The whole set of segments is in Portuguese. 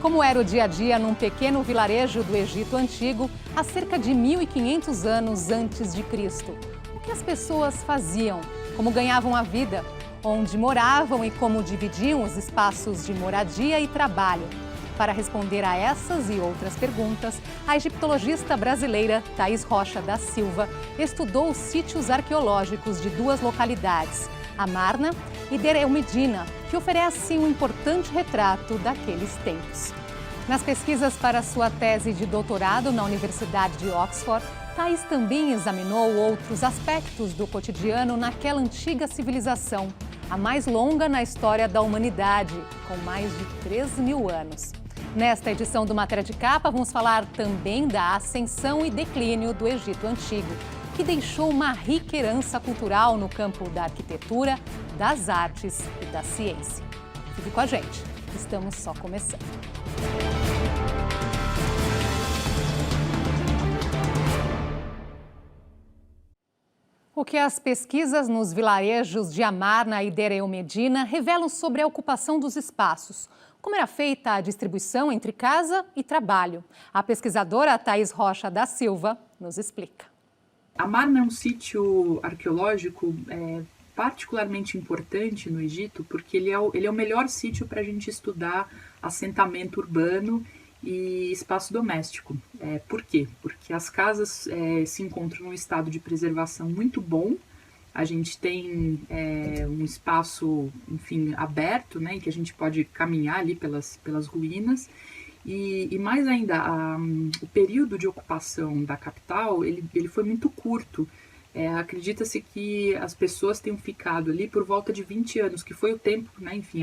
Como era o dia a dia num pequeno vilarejo do Egito Antigo, há cerca de 1.500 anos antes de Cristo. O que as pessoas faziam? Como ganhavam a vida? Onde moravam e como dividiam os espaços de moradia e trabalho? Para responder a essas e outras perguntas, a egiptologista brasileira Thaís Rocha da Silva estudou os sítios arqueológicos de duas localidades, Amarna e Deir el-Medina, que oferecem um importante retrato daqueles tempos. Nas pesquisas para sua tese de doutorado na Universidade de Oxford, Thaís também examinou outros aspectos do cotidiano naquela antiga civilização, a mais longa na história da humanidade, com mais de 3.000 anos. Nesta edição do Matéria de Capa, vamos falar também da ascensão e declínio do Egito Antigo, que deixou uma rica herança cultural no campo da arquitetura, das artes e da ciência. Fique com a gente, estamos só começando. O que as pesquisas nos vilarejos de Amarna e Deir el-Medina revelam sobre a ocupação dos espaços? Como era feita a distribuição entre casa e trabalho? A pesquisadora Thaís Rocha da Silva nos explica. Amarna é um sítio arqueológico particularmente importante no Egito, porque ele é o melhor sítio para a gente estudar assentamento urbano e espaço doméstico. Por quê? Porque as casas se encontram num estado de preservação muito bom. A gente tem um espaço, enfim, aberto, né, em que a gente pode caminhar ali pelas ruínas. E mais ainda, o período de ocupação da capital, ele foi muito curto. Acredita-se que as pessoas tenham ficado ali por volta de 20 anos, que foi o tempo, né, enfim,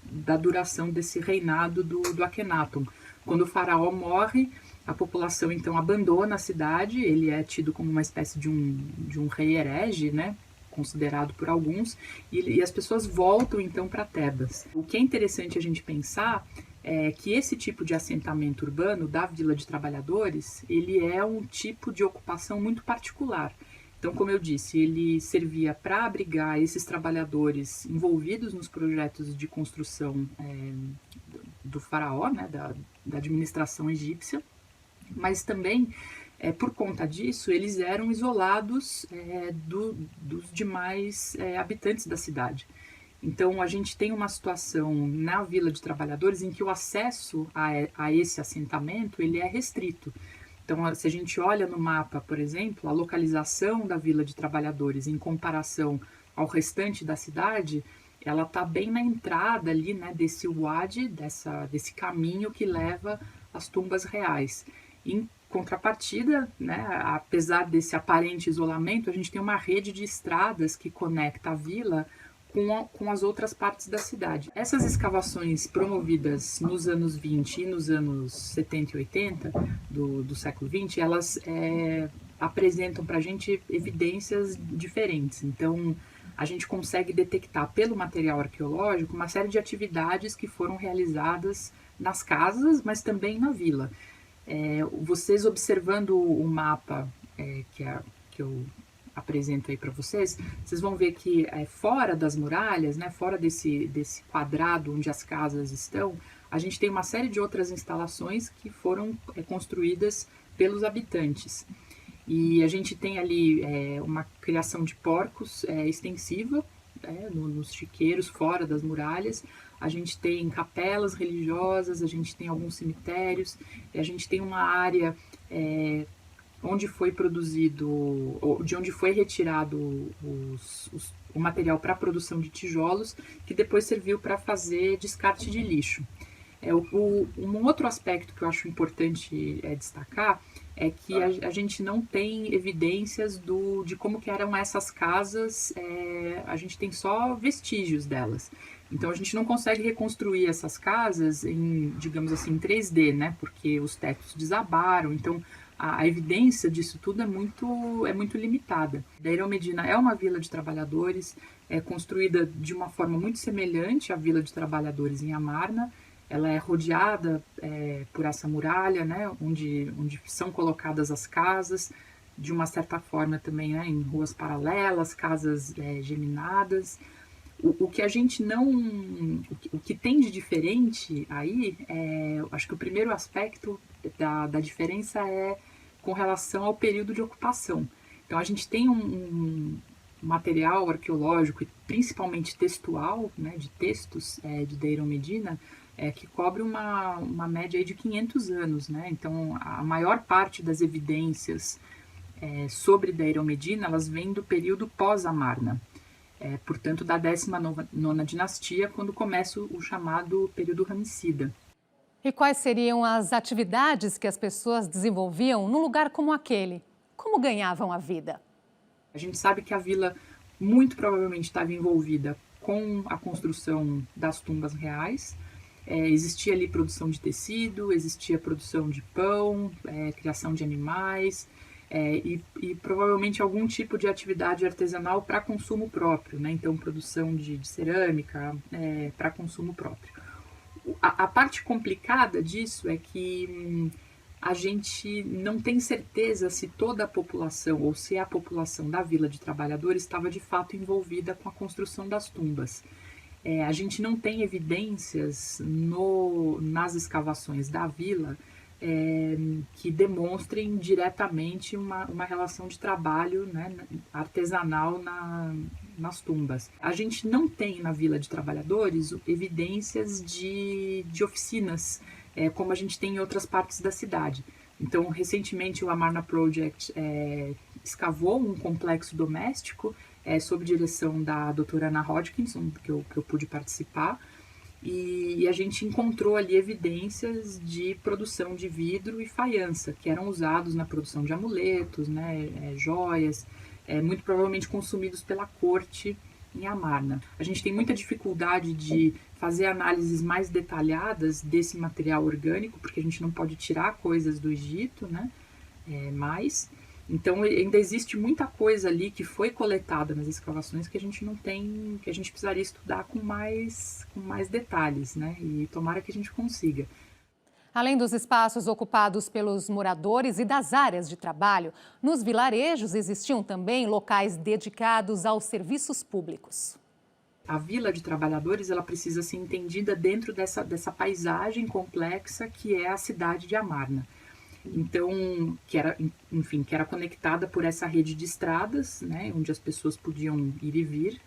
da duração desse reinado do Akhenaton. Quando o faraó morre, a população então abandona a cidade, ele é tido como uma espécie de um rei herege, né, considerado por alguns, e as pessoas voltam então para Tebas. O que é interessante a gente pensar é que esse tipo de assentamento urbano da Vila de Trabalhadores, ele é um tipo de ocupação muito particular. Então, como eu disse, ele servia para abrigar esses trabalhadores envolvidos nos projetos de construção do faraó, né, da administração egípcia, mas também, por conta disso, eles eram isolados dos demais habitantes da cidade. Então, a gente tem uma situação na Vila de Trabalhadores em que o acesso a esse assentamento ele é restrito. Então, se a gente olha no mapa, por exemplo, a localização da Vila de Trabalhadores em comparação ao restante da cidade, ela está bem na entrada ali, né, desse wadi, desse caminho que leva às tumbas reais. Em contrapartida, né, apesar desse aparente isolamento, a gente tem uma rede de estradas que conecta a vila com as outras partes da cidade. Essas escavações promovidas nos anos 20 e nos anos 70 e 80 do século 20, elas apresentam para a gente evidências diferentes. Então, a gente consegue detectar pelo material arqueológico uma série de atividades que foram realizadas nas casas, mas também na vila. Vocês observando o mapa que eu apresento aí para vocês, vocês vão ver que fora das muralhas, né, fora desse quadrado onde as casas estão, a gente tem uma série de outras instalações que foram construídas pelos habitantes. E a gente tem ali uma criação de porcos extensiva, nos chiqueiros fora das muralhas. A gente tem capelas religiosas, a gente tem alguns cemitérios, a gente tem uma área onde foi produzido, de onde foi retirado o material para a produção de tijolos, que depois serviu para fazer descarte de lixo. Um outro aspecto que eu acho importante destacar é que a gente não tem evidências de como que eram essas casas, a gente tem só vestígios delas. Então a gente não consegue reconstruir essas casas em, digamos assim, em 3D, né? Porque os tetos desabaram, então a evidência disso tudo é muito limitada. Deir el-Medina é uma vila de trabalhadores, construída de uma forma muito semelhante à vila de trabalhadores em Amarna. Ela é rodeada por essa muralha, né, onde são colocadas as casas, de uma certa forma também, né, em ruas paralelas, casas geminadas. O que a gente não, o que tem de diferente aí, acho que o primeiro aspecto da diferença é com relação ao período de ocupação. Então a gente tem um material arqueológico, e principalmente textual, né, de textos de Deir el-Medina, que cobre uma média aí de 500 anos. Né? Então a maior parte das evidências sobre Deir el-Medina, elas vêm do período pós-Amarna. Portanto, da 19ª dinastia, quando começa o chamado período Ramessida. E quais seriam as atividades que as pessoas desenvolviam num lugar como aquele? Como ganhavam a vida? A gente sabe que a vila muito provavelmente estava envolvida com a construção das tumbas reais. Existia ali produção de tecido, existia produção de pão, criação de animais, e provavelmente algum tipo de atividade artesanal para consumo próprio, né? Então produção de cerâmica para consumo próprio. A parte complicada disso é que a gente não tem certeza se toda a população ou se a população da Vila de Trabalhadores estava de fato envolvida com a construção das tumbas. A gente não tem evidências nas escavações da vila que demonstrem diretamente uma relação de trabalho, né, artesanal nas tumbas. A gente não tem na Vila de Trabalhadores evidências de oficinas, como a gente tem em outras partes da cidade. Então, recentemente, o Amarna Project escavou um complexo doméstico sob direção da doutora Anna Hodgkinson, que eu pude participar, e a gente encontrou ali evidências de produção de vidro e faiança, que eram usados na produção de amuletos, né, joias, muito provavelmente consumidos pela corte em Amarna. A gente tem muita dificuldade de fazer análises mais detalhadas desse material orgânico, porque a gente não pode tirar coisas do Egito, né, então ainda existe muita coisa ali que foi coletada nas escavações que a gente não tem, que a gente precisaria estudar com mais detalhes, né? E tomara que a gente consiga. Além dos espaços ocupados pelos moradores e das áreas de trabalho, nos vilarejos existiam também locais dedicados aos serviços públicos. A Vila de Trabalhadores, ela precisa ser entendida dentro dessa paisagem complexa que é a cidade de Amarna. Então, que era conectada por essa rede de estradas, né, onde as pessoas podiam ir e vir.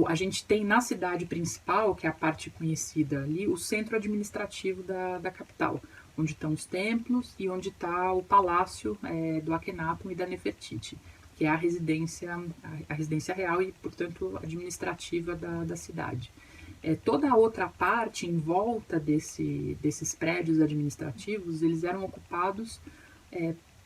A gente tem na cidade principal, que é a parte conhecida ali, o centro administrativo da capital, onde estão os templos e onde está o palácio do Akhenaton e da Nefertiti, que é a residência real e, portanto, administrativa da cidade. Toda a outra parte em volta desses prédios administrativos, eles eram ocupados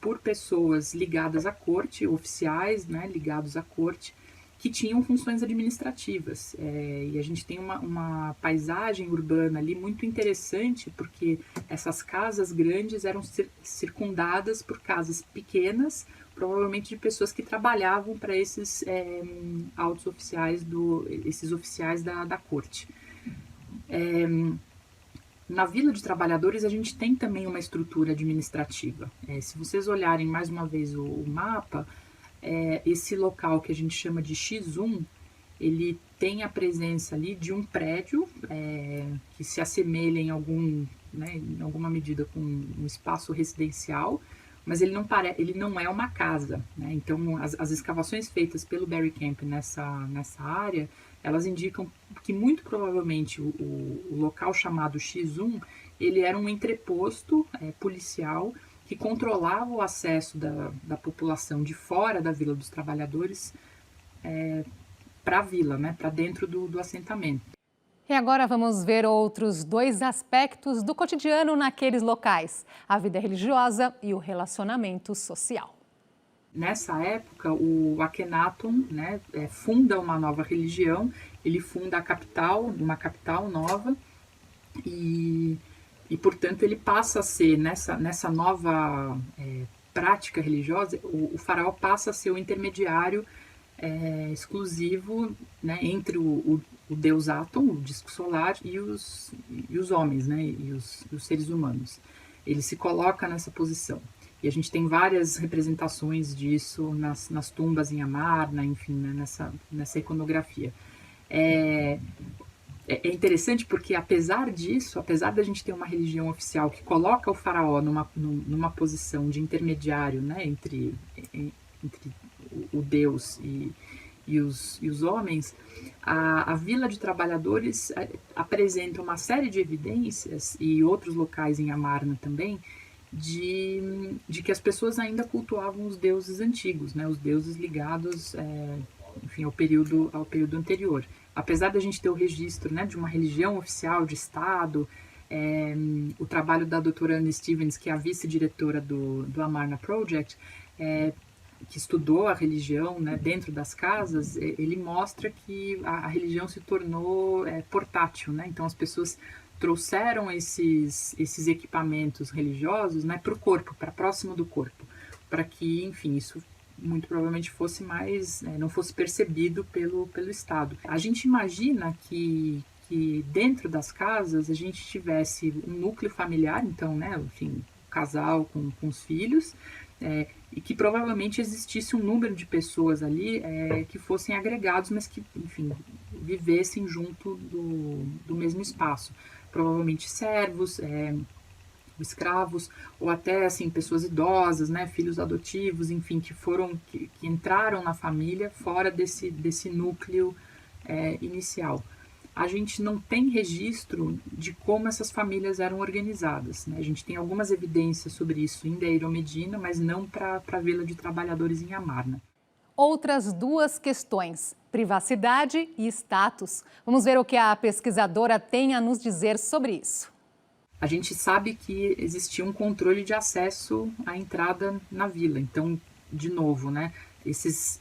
por pessoas ligadas à corte, oficiais, né, ligados à corte, que tinham funções administrativas. E a gente tem uma paisagem urbana ali muito interessante, porque essas casas grandes eram circundadas por casas pequenas, provavelmente de pessoas que trabalhavam para esses altos oficiais, esses oficiais da corte. Na Vila de Trabalhadores a gente tem também uma estrutura administrativa. Se vocês olharem mais uma vez o mapa, esse local que a gente chama de X1, ele tem a presença ali de um prédio que se assemelha em alguma medida com um espaço residencial, mas ele não é uma casa, né? Então, as escavações feitas pelo Barry Camp nessa área, elas indicam que muito provavelmente o local chamado X1, ele era um entreposto policial que controlava o acesso da população de fora da Vila dos Trabalhadores para a vila, né? Para dentro do assentamento. E agora vamos ver outros dois aspectos do cotidiano naqueles locais: a vida religiosa e o relacionamento social. Nessa época, o Akhenaton, né, funda uma nova religião, ele funda uma capital nova e portanto, ele passa a ser, nessa nova prática religiosa, o faraó passa a ser o intermediário exclusivo, né, entre o deus Aton, o disco solar, e os homens, né, e os seres humanos. Ele se coloca nessa posição. E a gente tem várias representações disso nas tumbas em Amarna, enfim, né, nessa iconografia. É interessante porque, apesar disso, apesar da gente ter uma religião oficial que coloca o faraó numa posição de intermediário, né, entre o Deus e os homens, a Vila de Trabalhadores apresenta uma série de evidências, e outros locais em Amarna também, de que as pessoas ainda cultuavam os deuses antigos, né, os deuses ligados, enfim, ao período anterior. Apesar da gente ter o registro, né, de uma religião oficial de Estado, o trabalho da doutora Anne Stevens, que é a vice-diretora do Amarna Project, que estudou a religião, né, dentro das casas, ele mostra que a religião se tornou portátil, né? Então as pessoas trouxeram esses equipamentos religiosos, né, para o corpo, para próximo do corpo, para que, enfim, isso muito provavelmente fosse mais, não fosse percebido pelo Estado. A gente imagina que dentro das casas a gente tivesse um núcleo familiar, então, né, enfim, um casal com os filhos, e que provavelmente existisse um número de pessoas ali que fossem agregados, mas que, enfim, vivessem junto do mesmo espaço. Provavelmente servos, escravos, ou até assim, pessoas idosas, né, filhos adotivos, enfim, que entraram na família fora desse núcleo inicial. A gente não tem registro de como essas famílias eram organizadas, né? A gente tem algumas evidências sobre isso em Deir el-Medina, mas não para a Vila de Trabalhadores em Amarna. Outras duas questões, privacidade e status. Vamos ver o que a pesquisadora tem a nos dizer sobre isso. A gente sabe que existia um controle de acesso à entrada na vila. Então, de novo, né, essas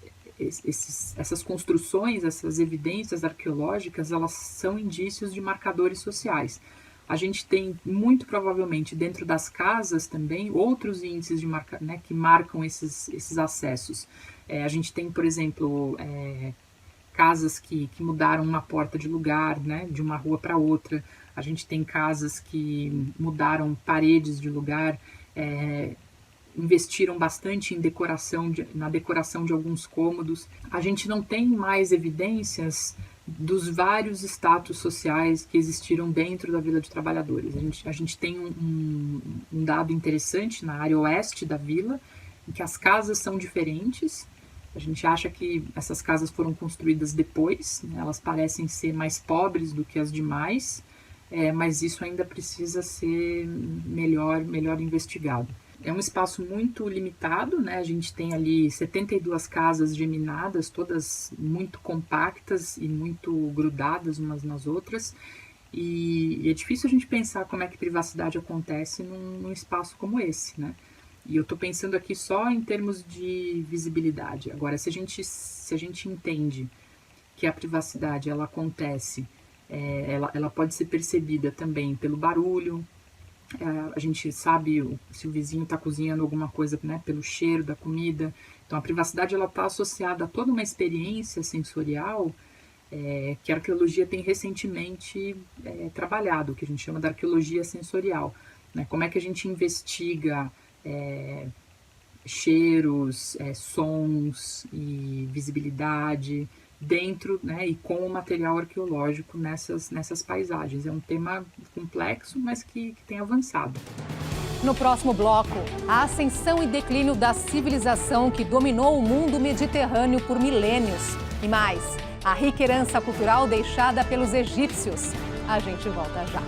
construções, essas evidências arqueológicas, elas são indícios de marcadores sociais. A gente tem, muito provavelmente, dentro das casas também, outros índices né, que marcam esses acessos. A gente tem, por exemplo, casas que mudaram uma porta de lugar, né, de uma rua para outra. A gente tem casas que mudaram paredes de lugar, investiram bastante na decoração de alguns cômodos. A gente não tem mais evidências dos vários status sociais que existiram dentro da Vila de Trabalhadores. A gente tem um dado interessante na área oeste da vila, em que as casas são diferentes. A gente acha que essas casas foram construídas depois, né? Elas parecem ser mais pobres do que as demais, mas isso ainda precisa ser melhor investigado. É um espaço muito limitado, né? A gente tem ali 72 casas geminadas, todas muito compactas e muito grudadas umas nas outras, e é difícil a gente pensar como é que privacidade acontece num espaço como esse, né? E eu estou pensando aqui só em termos de visibilidade. Agora, se a gente entende que a privacidade ela acontece, ela pode ser percebida também pelo barulho. A gente sabe se o vizinho está cozinhando alguma coisa, né, pelo cheiro da comida. Então, a privacidade está associada a toda uma experiência sensorial que a arqueologia tem recentemente trabalhado, que a gente chama de arqueologia sensorial, né? Como é que a gente investiga cheiros, sons e visibilidade dentro, né, e com o material arqueológico nessas paisagens. É um tema complexo, mas que tem avançado. No próximo bloco, a ascensão e declínio da civilização que dominou o mundo mediterrâneo por milênios. E mais, a rica herança cultural deixada pelos egípcios. A gente volta já.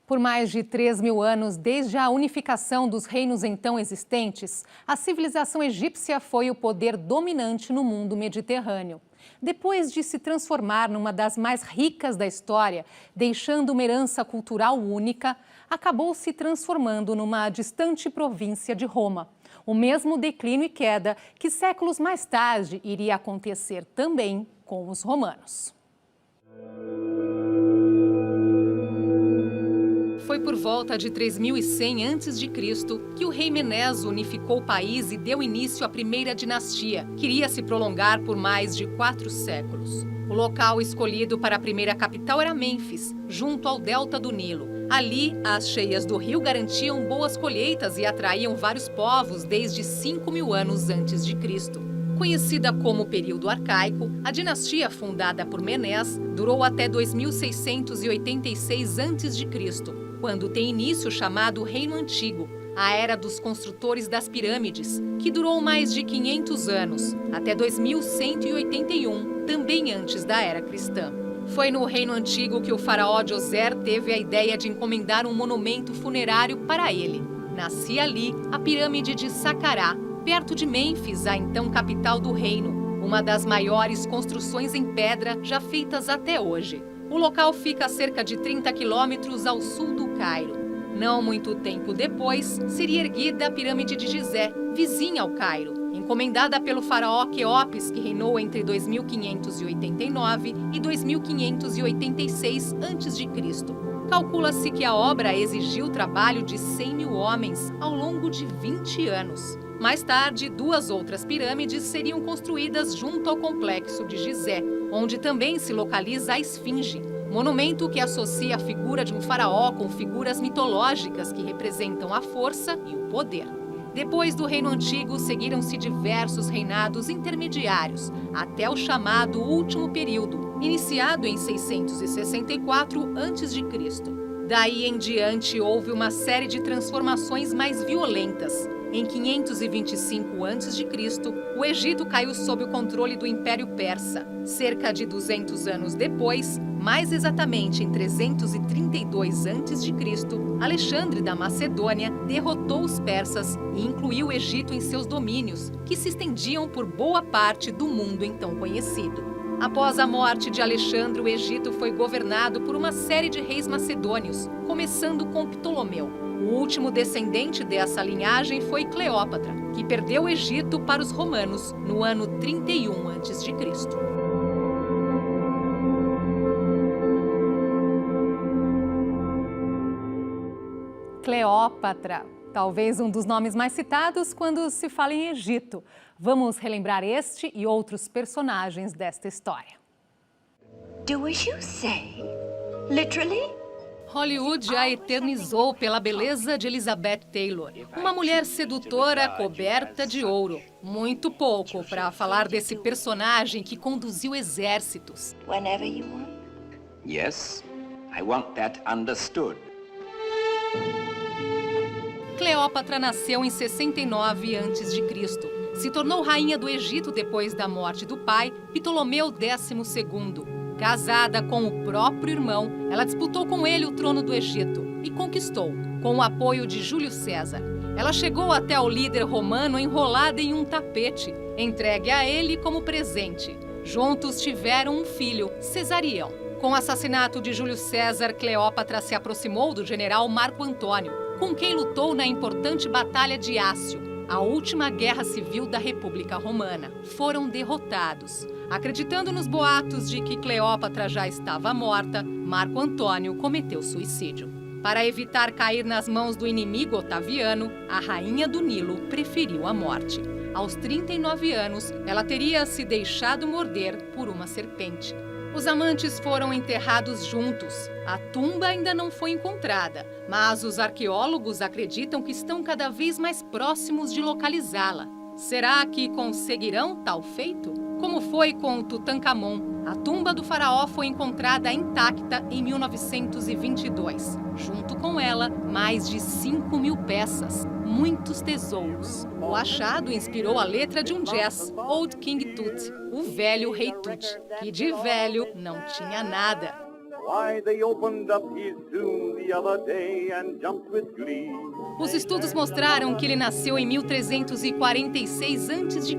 Por mais de 3.000 anos, desde a unificação dos reinos então existentes, a civilização egípcia foi o poder dominante no mundo mediterrâneo. Depois de se transformar numa das mais ricas da história, deixando uma herança cultural única, acabou se transformando numa distante província de Roma. O mesmo declínio e queda que séculos mais tarde iria acontecer também com os romanos. por volta de 3100 a.C. que o rei Menes unificou o país e deu início à primeira dinastia, que iria se prolongar por mais de 4 séculos. O local escolhido para a primeira capital era Mênfis, junto ao delta do Nilo. Ali, as cheias do rio garantiam boas colheitas e atraíam vários povos desde 5.000 anos antes de Cristo. Conhecida como período arcaico, a dinastia fundada por Menes durou até 2686 a.C., quando tem início o chamado Reino Antigo, a era dos construtores das pirâmides, que durou mais de 500 anos, até 2181, também antes da era cristã. Foi no Reino Antigo que o faraó Djoser teve a ideia de encomendar um monumento funerário para ele. Nascia ali a pirâmide de Saqqara, perto de Mênfis, a então capital do reino, uma das maiores construções em pedra já feitas até hoje. O local fica a cerca de 30 quilômetros ao sul do Cairo. Não muito tempo depois, seria erguida a pirâmide de Gizé, vizinha ao Cairo, encomendada pelo faraó Queopes, que reinou entre 2589 e 2586 a.C. Calcula-se que a obra exigiu o trabalho de 100.000 homens ao longo de 20 anos. Mais tarde, 2 outras pirâmides seriam construídas junto ao complexo de Gizé, onde também se localiza a Esfinge, monumento que associa a figura de um faraó com figuras mitológicas que representam a força e o poder. Depois do Reino Antigo, seguiram-se diversos reinados intermediários, até o chamado Último Período, iniciado em 664 a.C. Daí em diante, houve uma série de transformações mais violentas. Em 525 a.C., o Egito caiu sob o controle do Império Persa. Cerca de 200 anos depois, mais exatamente em 332 a.C., Alexandre da Macedônia derrotou os persas e incluiu o Egito em seus domínios, que se estendiam por boa parte do mundo então conhecido. Após a morte de Alexandre, o Egito foi governado por uma série de reis macedônios, começando com Ptolomeu. O último descendente dessa linhagem foi Cleópatra, que perdeu o Egito para os romanos no ano 31 a.C. Cleópatra, talvez um dos nomes mais citados quando se fala em Egito. Vamos relembrar este e outros personagens desta história. Do as you say? Literally? Hollywood a eternizou pela beleza de Elizabeth Taylor, uma mulher sedutora coberta de ouro. Muito pouco para falar desse personagem que conduziu exércitos. Whenever you want. Yes, I want that understood. Cleópatra nasceu em 69 a.C. Se tornou rainha do Egito depois da morte do pai, Ptolomeu XII. Casada com o próprio irmão, ela disputou com ele o trono do Egito e conquistou, com o apoio de Júlio César. Ela chegou até o líder romano enrolada em um tapete, entregue a ele como presente. Juntos tiveram um filho, Cesarião. Com o assassinato de Júlio César, Cleópatra se aproximou do general Marco Antônio, com quem lutou na importante Batalha de Ácio, a última guerra civil da República Romana. Foram derrotados. Acreditando nos boatos de que Cleópatra já estava morta, Marco Antônio cometeu suicídio. Para evitar cair nas mãos do inimigo Otaviano, a rainha do Nilo preferiu a morte. Aos 39 anos, ela teria se deixado morder por uma serpente. Os amantes foram enterrados juntos. A tumba ainda não foi encontrada, mas os arqueólogos acreditam que estão cada vez mais próximos de localizá-la. Será que conseguirão tal feito? Como foi com Tutankhamon, a tumba do faraó foi encontrada intacta em 1922. Junto com ela, mais de 5.000 peças, muitos tesouros. O achado inspirou a letra de um jazz, Old King Tut, o velho rei Tut, que de velho não tinha nada. Os estudos mostraram que ele nasceu em 1346 a.C.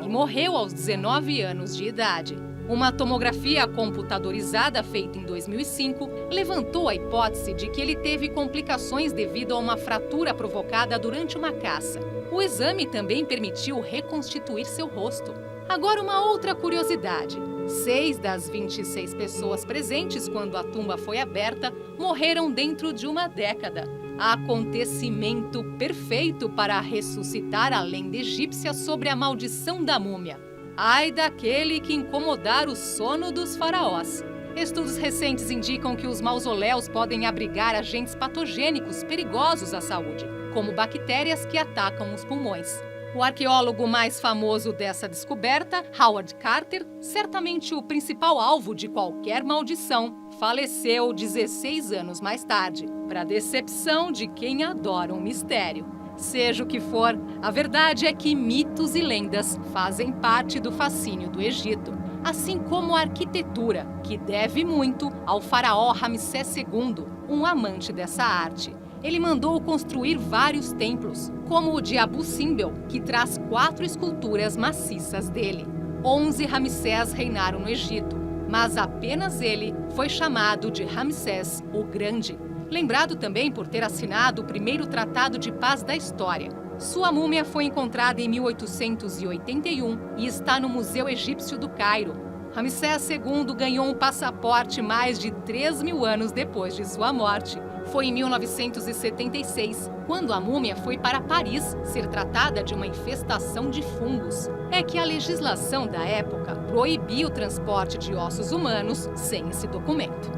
e morreu aos 19 anos de idade. Uma tomografia computadorizada feita em 2005 levantou a hipótese de que ele teve complicações devido a uma fratura provocada durante uma caça. O exame também permitiu reconstituir seu rosto. Agora, uma outra curiosidade. 6 das 26 pessoas presentes quando a tumba foi aberta morreram dentro de uma década. Acontecimento perfeito para ressuscitar a lenda egípcia sobre a maldição da múmia. Ai daquele que incomodar o sono dos faraós. Estudos recentes indicam que os mausoléus podem abrigar agentes patogênicos perigosos à saúde, como bactérias que atacam os pulmões. O arqueólogo mais famoso dessa descoberta, Howard Carter, certamente o principal alvo de qualquer maldição, faleceu 16 anos mais tarde, para decepção de quem adora um mistério. Seja o que for, a verdade é que mitos e lendas fazem parte do fascínio do Egito, assim como a arquitetura, que deve muito ao faraó Ramsés II, um amante dessa arte. Ele mandou construir vários templos, como o de Abu Simbel, que traz 4 esculturas maciças dele. 11 Ramsés reinaram no Egito, mas apenas ele foi chamado de Ramsés o Grande, lembrado também por ter assinado o primeiro tratado de paz da história. Sua múmia foi encontrada em 1881 e está no Museu Egípcio do Cairo. Ramsés II ganhou um passaporte mais de 3.000 anos depois de sua morte. Foi em 1976, quando a múmia foi para Paris ser tratada de uma infestação de fungos. É que a legislação da época proibia o transporte de ossos humanos sem esse documento.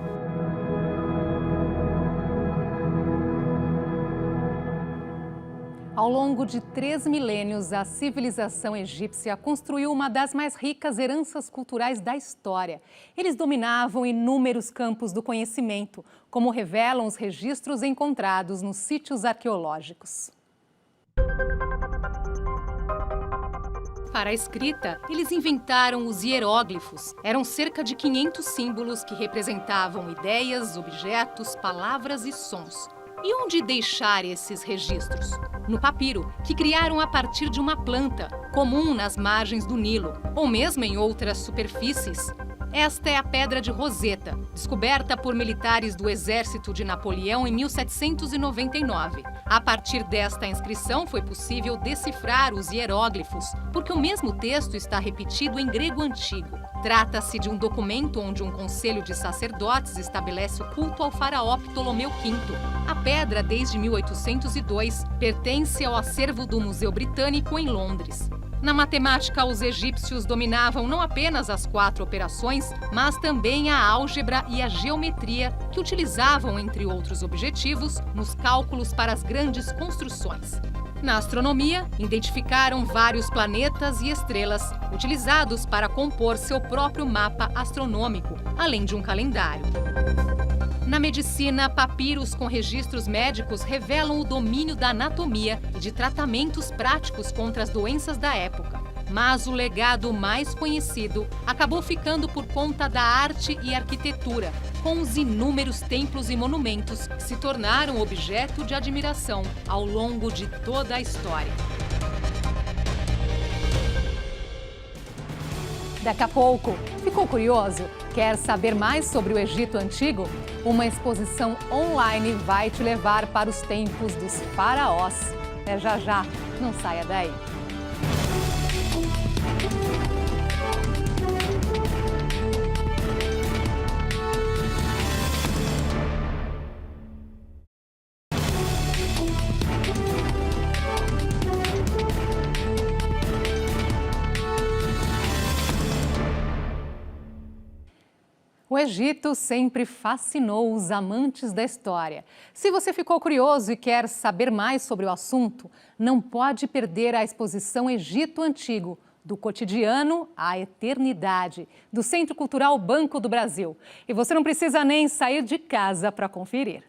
Ao longo de 3 milênios, a civilização egípcia construiu uma das mais ricas heranças culturais da história. Eles dominavam inúmeros campos do conhecimento, como revelam os registros encontrados nos sítios arqueológicos. Para a escrita, eles inventaram os hieróglifos. Eram cerca de 500 símbolos que representavam ideias, objetos, palavras e sons. E onde deixar esses registros? No papiro, que criaram a partir de uma planta, comum nas margens do Nilo, ou mesmo em outras superfícies. Esta é a Pedra de Roseta, descoberta por militares do exército de Napoleão em 1799. A partir desta inscrição foi possível decifrar os hieróglifos, porque o mesmo texto está repetido em grego antigo. Trata-se de um documento onde um conselho de sacerdotes estabelece o culto ao faraó Ptolomeu V. A pedra, desde 1802, pertence ao acervo do Museu Britânico em Londres. Na matemática, os egípcios dominavam não apenas as 4 operações, mas também a álgebra e a geometria, que utilizavam, entre outros objetivos, nos cálculos para as grandes construções. Na astronomia, identificaram vários planetas e estrelas, utilizados para compor seu próprio mapa astronômico, além de um calendário. Na medicina, papiros com registros médicos revelam o domínio da anatomia e de tratamentos práticos contra as doenças da época. Mas o legado mais conhecido acabou ficando por conta da arte e arquitetura, com os inúmeros templos e monumentos que se tornaram objeto de admiração ao longo de toda a história. Daqui a pouco, ficou curioso? Quer saber mais sobre o Egito Antigo? Uma exposição online vai te levar para os tempos dos faraós. É já, não saia daí. O Egito sempre fascinou os amantes da história. Se você ficou curioso e quer saber mais sobre o assunto, não pode perder a exposição Egito Antigo, do cotidiano à eternidade, do Centro Cultural Banco do Brasil. E você não precisa nem sair de casa para conferir.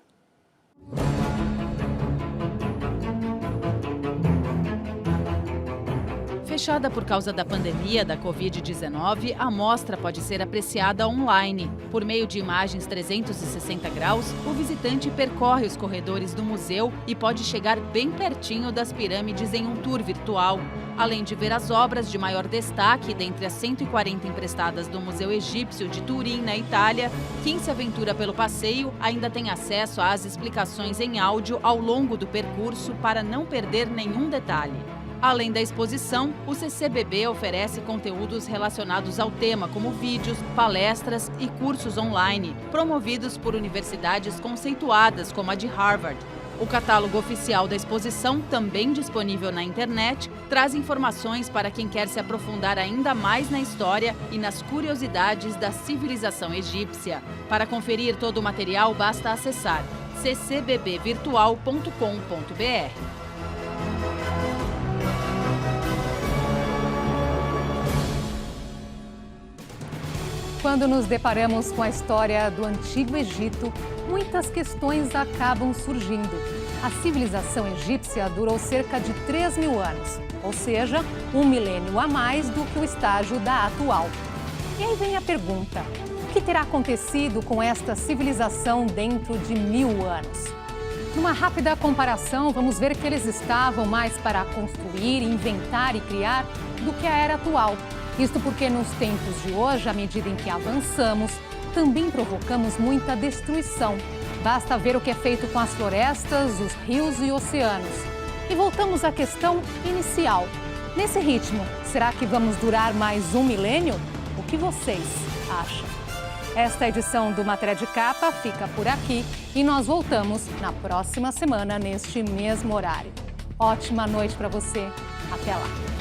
Fechada por causa da pandemia da Covid-19, a mostra pode ser apreciada online. Por meio de imagens 360 graus, o visitante percorre os corredores do museu e pode chegar bem pertinho das pirâmides em um tour virtual. Além de ver as obras de maior destaque dentre as 140 emprestadas do Museu Egípcio de Turim, na Itália, quem se aventura pelo passeio ainda tem acesso às explicações em áudio ao longo do percurso para não perder nenhum detalhe. Além da exposição, o CCBB oferece conteúdos relacionados ao tema, como vídeos, palestras e cursos online, promovidos por universidades conceituadas como a de Harvard. O catálogo oficial da exposição, também disponível na internet, traz informações para quem quer se aprofundar ainda mais na história e nas curiosidades da civilização egípcia. Para conferir todo o material, basta acessar ccbbvirtual.com.br. Quando nos deparamos com a história do Antigo Egito, muitas questões acabam surgindo. A civilização egípcia durou cerca de 3.000 anos, ou seja, 1 milênio a mais do que o estágio da atual. E aí vem a pergunta: o que terá acontecido com esta civilização dentro de 1000 anos? Numa rápida comparação, vamos ver que eles estavam mais para construir, inventar e criar do que a era atual. Isto porque nos tempos de hoje, à medida em que avançamos, também provocamos muita destruição. Basta ver o que é feito com as florestas, os rios e oceanos. E voltamos à questão inicial. Nesse ritmo, será que vamos durar mais 1 milênio? O que vocês acham? Esta edição do Matéria de Capa fica por aqui e nós voltamos na próxima semana, neste mesmo horário. Ótima noite para você. Até lá!